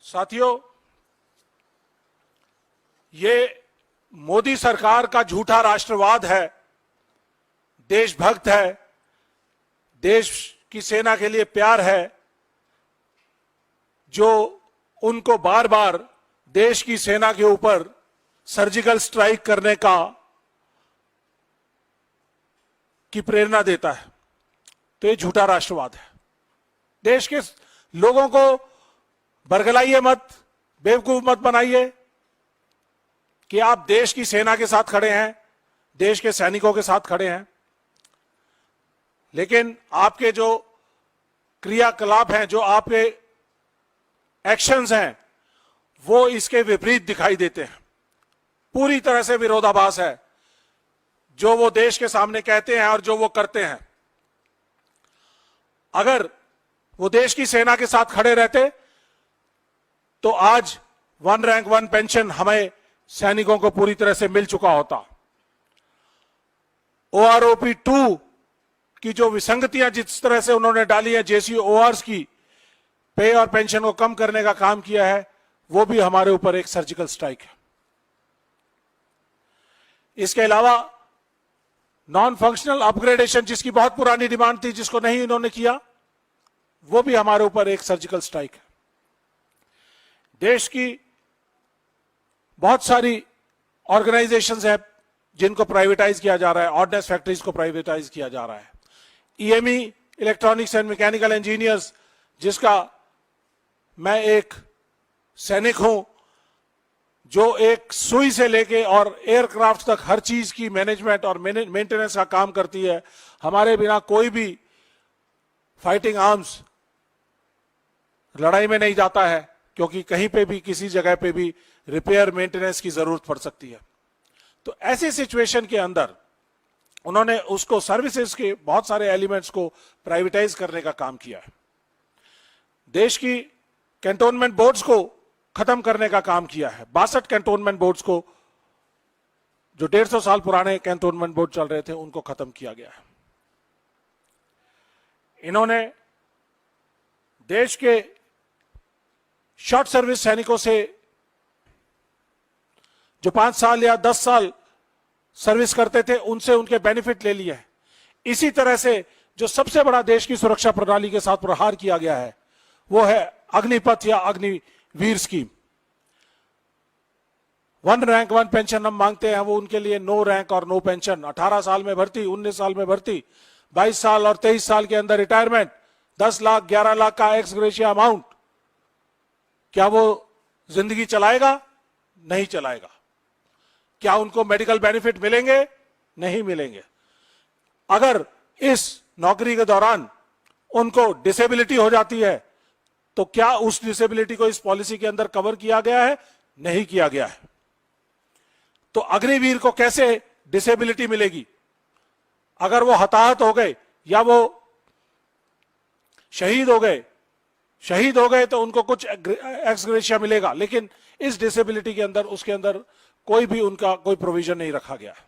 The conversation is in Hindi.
साथियों, ये मोदी सरकार का झूठा राष्ट्रवाद है, देशभक्त है, देश की सेना के लिए प्यार है, जो उनको बार बार देश की सेना के ऊपर सर्जिकल स्ट्राइक करने की प्रेरणा देता है। तो ये झूठा राष्ट्रवाद है। देश के लोगों को बरगलाइए मत, बेवकूफ मत बनाइए कि आप देश की सेना के साथ खड़े हैं, देश के सैनिकों के साथ खड़े हैं, लेकिन आपके जो क्रियाकलाप हैं, जो आपके एक्शंस हैं, वो इसके विपरीत दिखाई देते हैं। पूरी तरह से विरोधाभास है जो वो देश के सामने कहते हैं और जो वो करते हैं। अगर वो देश की सेना के साथ खड़े रहते तो आज 1 रैंक 1 पेंशन हमें सैनिकों को पूरी तरह से मिल चुका होता। OROP 2 की जो विसंगतियां जिस तरह से उन्होंने डाली है, JCORs की पे और पेंशन को कम करने का काम किया है, वो भी हमारे ऊपर एक सर्जिकल स्ट्राइक है। इसके अलावा नॉन फंक्शनल अपग्रेडेशन, जिसकी बहुत पुरानी डिमांड थी, जिसको नहीं इन्होंने किया, वो भी हमारे ऊपर एक सर्जिकल स्ट्राइक है। देश की बहुत सारी ऑर्गेनाइजेशंस हैं जिनको प्राइवेटाइज किया जा रहा है। ऑर्डिनेंस फैक्ट्रीज को प्राइवेटाइज किया जा रहा है। EME, electronics and mechanical engineers, जिसका मैं एक सैनिक हूं, जो एक सुई से लेके और एयरक्राफ्ट तक हर चीज की मैनेजमेंट और मेंटेनेंस का काम करती है। हमारे बिना कोई भी फाइटिंग आर्म्स लड़ाई में नहीं जाता है, क्योंकि कहीं पे भी किसी जगह पे भी रिपेयर मेंटेनेंस की जरूरत पड़ सकती है। तो ऐसी सिचुएशन के अंदर उन्होंने उसको सर्विसेज के बहुत सारे एलिमेंट्स को प्राइवेटाइज करने का काम किया है। देश की कैंटोनमेंट बोर्ड्स को खत्म करने का काम किया है। 62 कैंटोनमेंट बोर्ड्स को, जो 150 साल पुराने कैंटोनमेंट बोर्ड चल रहे थे, उनको खत्म किया गया है। इन्होंने देश के शॉर्ट सर्विस सैनिकों से, जो 5 साल या 10 साल सर्विस करते थे, उनसे उनके बेनिफिट ले लिए हैं। इसी तरह से जो सबसे बड़ा देश की सुरक्षा प्रणाली के साथ प्रहार किया गया है, वो है अग्निपथ या अग्निवीर स्कीम। 1 रैंक 1 पेंशन हम मांगते हैं, वो उनके लिए नो रैंक और नो पेंशन। 18 साल में भर्ती, 19 साल में भर्ती, 22 साल और 23 साल के अंदर रिटायरमेंट, 10 लाख 11 लाख का एक्स ग्रेशिया अमाउंट। क्या वो जिंदगी चलाएगा? नहीं चलाएगा। क्या उनको मेडिकल बेनिफिट मिलेंगे? नहीं मिलेंगे। अगर इस नौकरी के दौरान उनको डिसेबिलिटी हो जाती है, तो क्या उस डिसेबिलिटी को इस पॉलिसी के अंदर कवर किया गया है? नहीं किया गया है। तो अग्निवीर को कैसे डिसेबिलिटी मिलेगी? अगर वो हताहत हो गए या वो शहीद हो गए तो उनको कुछ एक्स ग्रेशिया मिलेगा, लेकिन इस डिसेबिलिटी के अंदर, उसके अंदर कोई भी उनका कोई प्रोविजन नहीं रखा गया है।